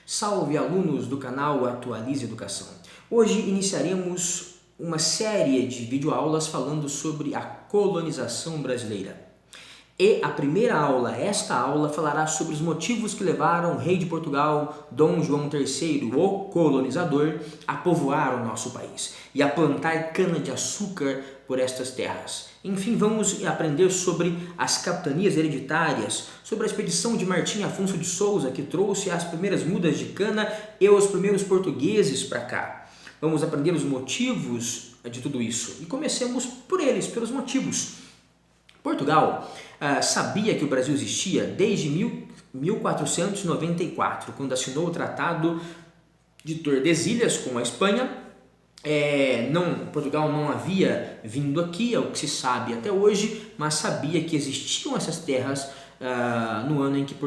Salve alunos do canal Atualize Educação! Hoje iniciaremos uma série de videoaulas falando sobre a colonização brasileira. E a primeira aula, esta aula, falará sobre os motivos que levaram o rei de Portugal, Dom João III, o colonizador, a povoar o nosso país e a plantar cana-de-açúcar por estas terras. Enfim, vamos aprender sobre as capitanias hereditárias, sobre a expedição de Martim Afonso de Souza, que trouxe as primeiras mudas de cana e os primeiros portugueses para cá. Vamos aprender os motivos de tudo isso e comecemos por eles, pelos motivos. Portugal sabia que o Brasil existia desde 1494, quando assinou o Tratado de Tordesilhas com a Espanha. Portugal não havia vindo aqui, é o que se sabe até hoje, mas sabia que existiam essas terras no ano em que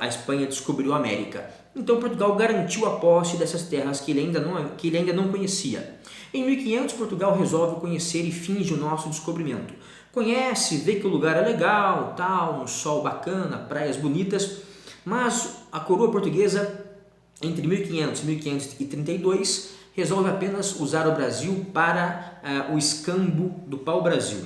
a Espanha descobriu a América. Então Portugal garantiu a posse dessas terras que ele ainda não conhecia. Em 1500, Portugal resolve conhecer e finge o nosso descobrimento. Conhece, vê que o lugar é legal, tal, um sol bacana, praias bonitas, mas a coroa portuguesa, entre 1500 e 1532, resolve apenas usar o Brasil para o escambo do pau-brasil.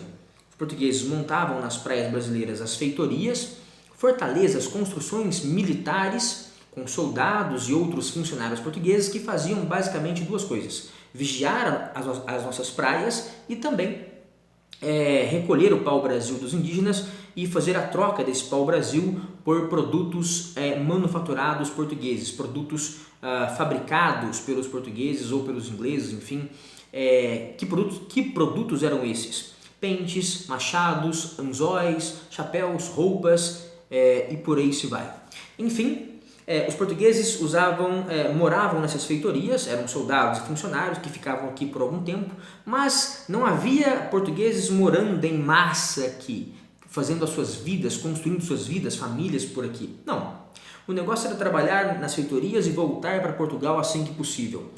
Os portugueses montavam nas praias brasileiras as feitorias, fortalezas, construções militares com soldados e outros funcionários portugueses que faziam basicamente duas coisas: vigiar as nossas praias e também recolher o pau-brasil dos indígenas e fazer a troca desse pau-brasil por produtos manufaturados portugueses, produtos fabricados pelos portugueses ou pelos ingleses, enfim. Que produtos eram esses? Pentes, machados, anzóis, chapéus, roupas e por aí se vai. Enfim, os portugueses moravam nessas feitorias, eram soldados e funcionários que ficavam aqui por algum tempo, mas não havia portugueses morando em massa aqui, fazendo as suas vidas, construindo suas vidas, famílias por aqui. Não. O negócio era trabalhar nas feitorias e voltar para Portugal assim que possível.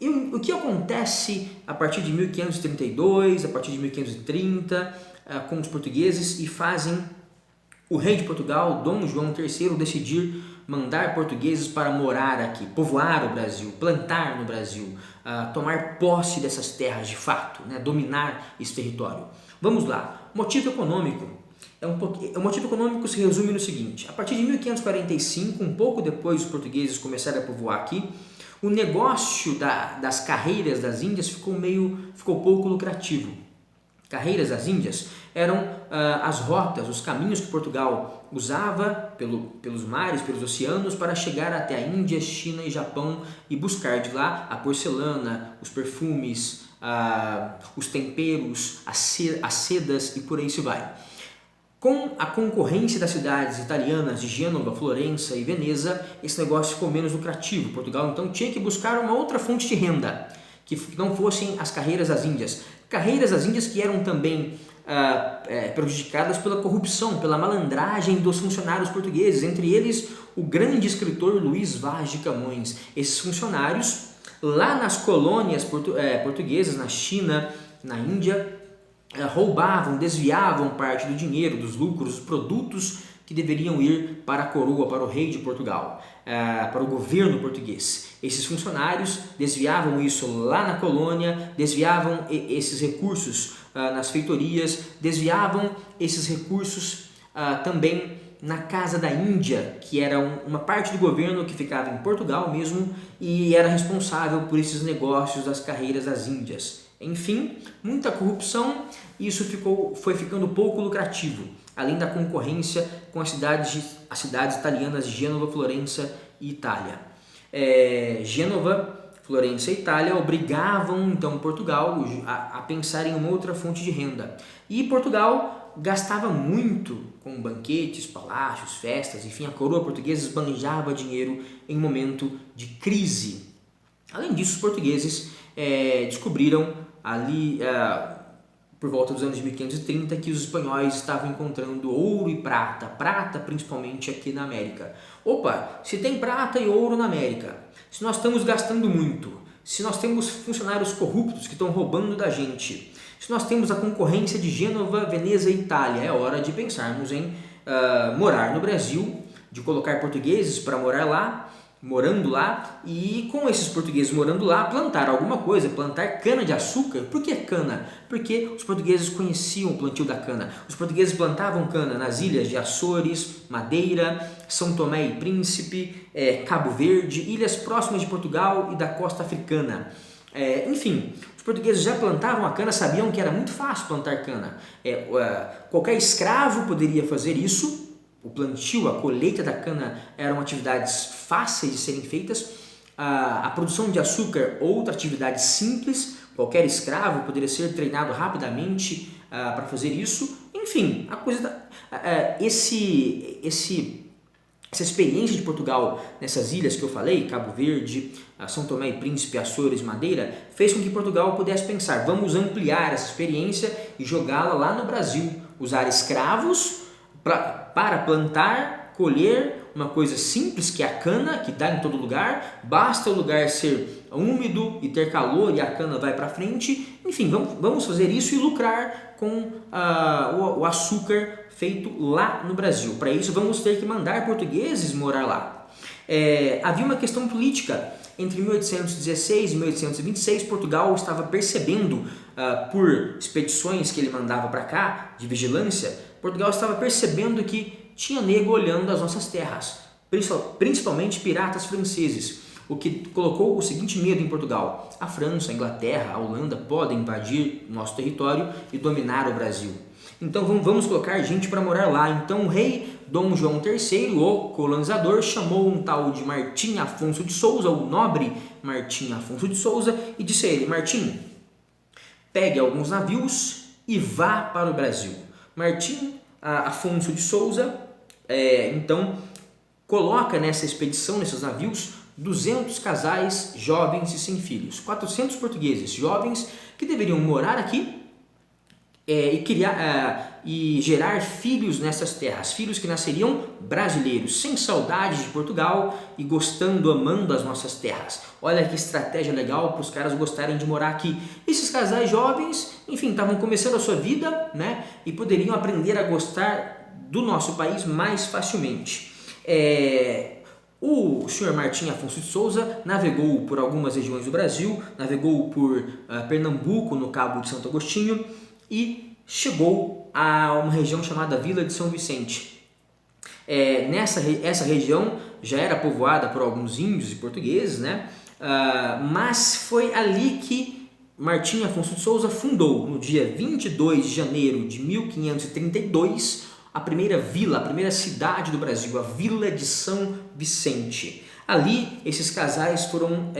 E o que acontece a partir de 1532, a partir de 1530, com os portugueses e fazem o rei de Portugal, Dom João III, decidir mandar portugueses para morar aqui, povoar o Brasil, plantar no Brasil, tomar posse dessas terras de fato, dominar esse território. Vamos lá. Motivo econômico. O motivo econômico se resume no seguinte: a partir de 1545, um pouco depois dos portugueses começarem a povoar aqui, o negócio das carreiras das Índias ficou pouco lucrativo. Carreiras das Índias eram as rotas, os caminhos que Portugal usava pelos mares, pelos oceanos, para chegar até a Índia, China e Japão e buscar de lá a porcelana, os perfumes, os temperos, as sedas e por aí se vai. Com a concorrência das cidades italianas de Gênova, Florença e Veneza, esse negócio ficou menos lucrativo. Portugal então tinha que buscar uma outra fonte de renda, que não fossem as carreiras das Índias. Carreiras das Índias que eram também prejudicadas pela corrupção, pela malandragem dos funcionários portugueses, entre eles o grande escritor Luís Vaz de Camões. Esses funcionários, lá nas colônias portuguesas, na China, na Índia, roubavam, desviavam parte do dinheiro, dos lucros, dos produtos que deveriam ir para a coroa, para o rei de Portugal, para o governo português. Esses funcionários desviavam isso lá na colônia, desviavam esses recursos nas feitorias, desviavam esses recursos também na Casa da Índia, que era uma parte do governo que ficava em Portugal mesmo e era responsável por esses negócios das carreiras das Índias. Enfim, muita corrupção e isso foi ficando pouco lucrativo, além da concorrência com as cidades italianas de Gênova, Florença e Itália. Gênova, Florença e Itália obrigavam então Portugal a pensar em uma outra fonte de renda. E Portugal gastava muito com banquetes, palácios, festas, enfim, a coroa portuguesa esbanjava dinheiro em momento de crise. Além disso, os portugueses descobriram ali por volta dos anos de 1530 que os espanhóis estavam encontrando ouro e prata principalmente aqui na América. Opa, se tem prata e ouro na América, se nós estamos gastando muito, se nós temos funcionários corruptos que estão roubando da gente, se nós temos a concorrência de Gênova, Veneza e Itália, é hora de pensarmos em morar no Brasil, de colocar portugueses para morar lá, morando lá, e com esses portugueses morando lá, plantar alguma coisa, plantar cana-de-açúcar. Por que cana? Porque os portugueses conheciam o plantio da cana. Os portugueses plantavam cana nas ilhas de Açores, Madeira, São Tomé e Príncipe, Cabo Verde, ilhas próximas de Portugal e da costa africana. Enfim, os portugueses já plantavam a cana, sabiam que era muito fácil plantar cana. Qualquer escravo poderia fazer isso. O plantio, a colheita da cana eram atividades fáceis de serem feitas. A produção de açúcar, outra atividade simples. Qualquer escravo poderia ser treinado rapidamente para fazer isso. Enfim, essa experiência de Portugal nessas ilhas que eu falei, Cabo Verde, São Tomé e Príncipe, Açores, Madeira, fez com que Portugal pudesse pensar: vamos ampliar essa experiência e jogá-la lá no Brasil. Usar escravos para plantar, colher uma coisa simples que é a cana, que dá em todo lugar, basta o lugar ser úmido e ter calor e a cana vai para frente. Enfim, vamos fazer isso e lucrar com o açúcar feito lá no Brasil. Para isso vamos ter que mandar portugueses morar lá. Havia uma questão política. Entre 1816 e 1826, Portugal estava percebendo, por expedições que ele mandava para cá, de vigilância, Portugal estava percebendo que tinha nego olhando as nossas terras, principalmente piratas franceses, o que colocou o seguinte medo em Portugal: a França, a Inglaterra, a Holanda podem invadir o nosso território e dominar o Brasil. Então vamos colocar gente para morar lá. Então o rei Dom João III, o colonizador, chamou um tal de Martim Afonso de Souza, o nobre Martim Afonso de Souza, e disse a ele: Martim, pegue alguns navios e vá para o Brasil. Martim Afonso de Souza, então, coloca nessa expedição, nesses navios, 200 casais jovens e sem filhos, 400 portugueses jovens que deveriam morar aqui e gerar filhos nessas terras, filhos que nasceriam brasileiros, sem saudade de Portugal e gostando, amando as nossas terras. Olha que estratégia legal para os caras gostarem de morar aqui. Esses casais jovens, enfim, estavam começando a sua vida, né, e poderiam aprender a gostar do nosso país mais facilmente. O senhor Martim Afonso de Souza navegou por algumas regiões do Brasil, navegou por Pernambuco, no Cabo de Santo Agostinho, e chegou a uma região chamada Vila de São Vicente. Essa região já era povoada por alguns índios e portugueses, né? Mas foi ali que Martim Afonso de Souza fundou, no dia 22 de janeiro de 1532, a primeira vila, a primeira cidade do Brasil, a Vila de São Vicente. Ali, esses casais foram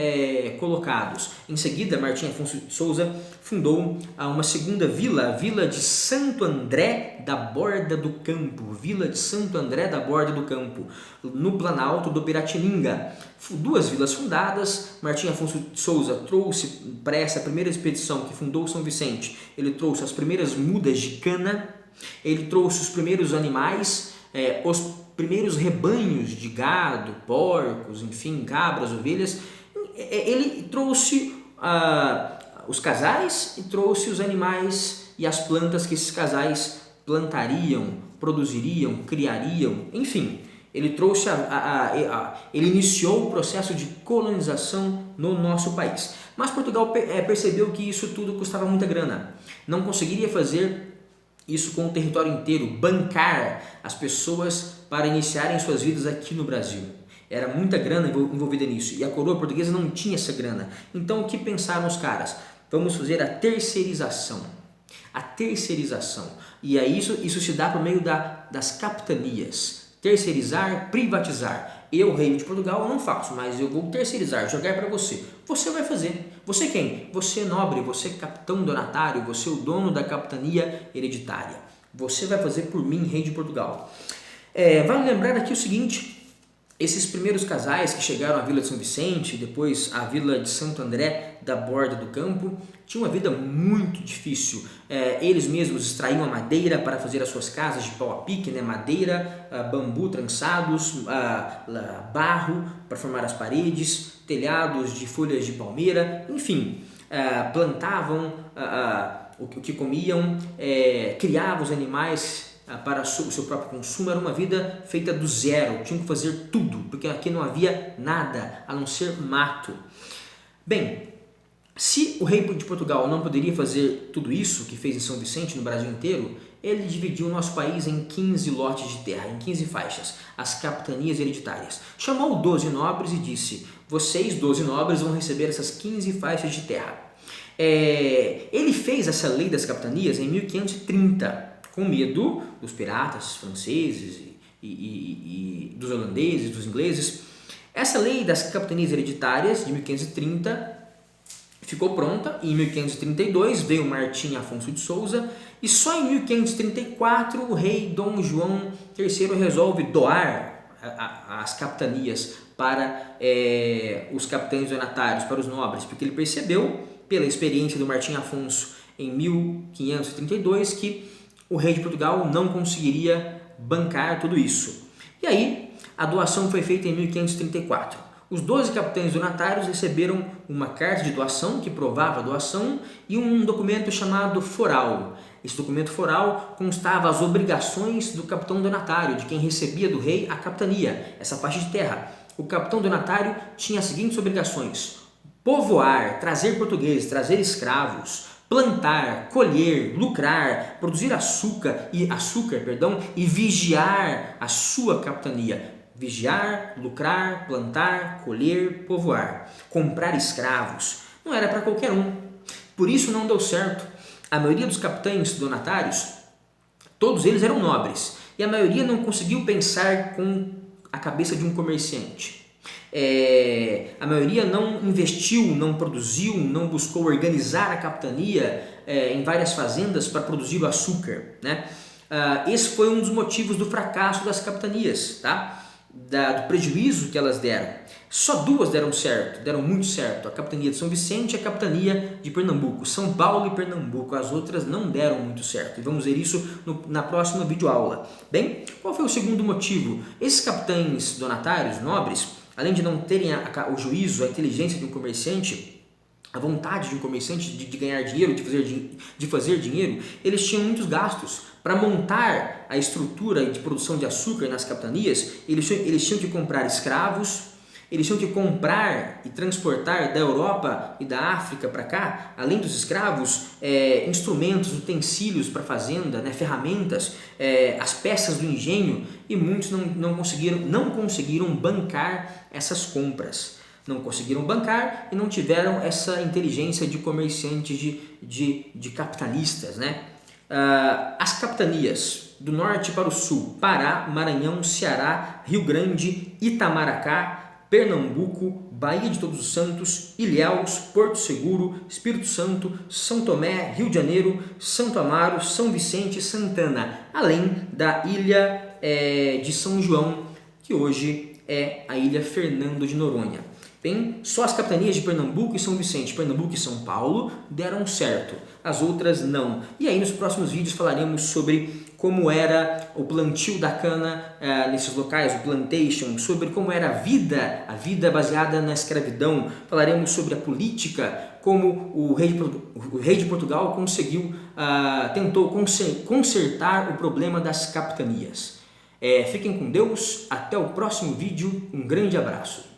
colocados. Em seguida, Martim Afonso de Souza fundou uma segunda vila, a Vila de Santo André da Borda do Campo. Vila de Santo André da Borda do Campo, no Planalto do Piratininga. Duas vilas fundadas. Martim Afonso de Souza trouxe para essa primeira expedição que fundou São Vicente, ele trouxe as primeiras mudas de cana, ele trouxe os primeiros animais, os primeiros rebanhos de gado, porcos, enfim, cabras, ovelhas. Ele trouxe os casais e trouxe os animais e as plantas que esses casais plantariam, produziriam, criariam, enfim. Ele trouxe ele iniciou o processo de colonização no nosso país. Mas Portugal percebeu que isso tudo custava muita grana. Não conseguiria fazer isso com o território inteiro, bancar as pessoas para iniciarem suas vidas aqui no Brasil. Era muita grana envolvida nisso, e a coroa portuguesa não tinha essa grana. Então o que pensaram os caras? Vamos fazer a terceirização. A terceirização. E aí isso se dá por meio das capitanias. Terceirizar, privatizar. Eu, rei de Portugal, não faço, mas eu vou terceirizar, jogar para você. Você vai fazer. Você quem? Você nobre, você capitão donatário, você o dono da capitania hereditária. Você vai fazer por mim, rei de Portugal. Vale lembrar aqui o seguinte: esses primeiros casais que chegaram à Vila de São Vicente, depois à Vila de Santo André da Borda do Campo, tinham uma vida muito difícil. Eles mesmos extraíam a madeira para fazer as suas casas de pau a pique, né? Madeira, bambu trançados, barro para formar as paredes, telhados de folhas de palmeira, enfim, plantavam o que comiam, criavam os animais para o seu próprio consumo, era uma vida feita do zero, tinham que fazer tudo, porque aqui não havia nada a não ser mato. Bem, se o rei de Portugal não poderia fazer tudo isso que fez em São Vicente, no Brasil inteiro, ele dividiu o nosso país em 15 lotes de terra, em 15 faixas, as capitanias hereditárias. Chamou 12 nobres e disse: vocês, 12 nobres, vão receber essas 15 faixas de terra. Ele fez essa lei das capitanias em 1530, com medo dos piratas franceses e dos holandeses, dos ingleses. Essa lei das capitanias hereditárias de 1530 ficou pronta e em 1532 veio Martim Afonso de Souza e só em 1534 o rei Dom João III resolve doar as capitanias para os capitães donatários, para os nobres, porque ele percebeu, pela experiência do Martim Afonso em 1532, que o rei de Portugal não conseguiria bancar tudo isso. E aí a doação foi feita em 1534. Os 12 capitães donatários receberam uma carta de doação que provava a doação e um documento chamado foral. Esse documento foral constava as obrigações do capitão donatário, de quem recebia do rei a capitania, essa faixa de terra. O capitão donatário tinha as seguintes obrigações: povoar, trazer portugueses, trazer escravos, plantar, colher, lucrar, produzir açúcar e vigiar a sua capitania. Vigiar, lucrar, plantar, colher, povoar, comprar escravos. Não era para qualquer um. Por isso não deu certo. A maioria dos capitães donatários, todos eles eram nobres, e a maioria não conseguiu pensar com a cabeça de um comerciante. A maioria não investiu, não produziu, não buscou organizar a capitania em várias fazendas para produzir o açúcar, né? Esse foi um dos motivos do fracasso das capitanias, tá? Do prejuízo que elas deram. Só duas deram certo, deram muito certo: a capitania de São Vicente e a capitania de Pernambuco. São Paulo e Pernambuco, as outras não deram muito certo, e vamos ver isso na próxima videoaula. Bem, qual foi o segundo motivo? Esses capitães donatários, nobres, além de não terem o juízo, a inteligência de um comerciante, a vontade de um comerciante de ganhar dinheiro, de fazer dinheiro, eles tinham muitos gastos. Para montar a estrutura de produção de açúcar nas capitanias, eles tinham que comprar escravos, eles tinham que comprar e transportar da Europa e da África para cá, além dos escravos, instrumentos, utensílios para a fazenda, né, ferramentas, as peças do engenho, e muitos não conseguiram bancar essas compras. Não conseguiram bancar e não tiveram essa inteligência de comerciantes, de capitalistas, né? As capitanias do norte para o sul: Pará, Maranhão, Ceará, Rio Grande, Itamaracá, Pernambuco, Baía de Todos os Santos, Ilhéus, Porto Seguro, Espírito Santo, São Tomé, Rio de Janeiro, Santo Amaro, São Vicente e Santana, além da ilha de São João, que hoje é a ilha Fernando de Noronha. Bem, só as capitanias de Pernambuco e São Vicente, Pernambuco e São Paulo deram certo, as outras não. E aí nos próximos vídeos falaremos sobre como era o plantio da cana nesses locais, o plantation, sobre como era a vida baseada na escravidão. Falaremos sobre a política, como o rei de Portugal tentou consertar o problema das capitanias. Fiquem com Deus, até o próximo vídeo, um grande abraço.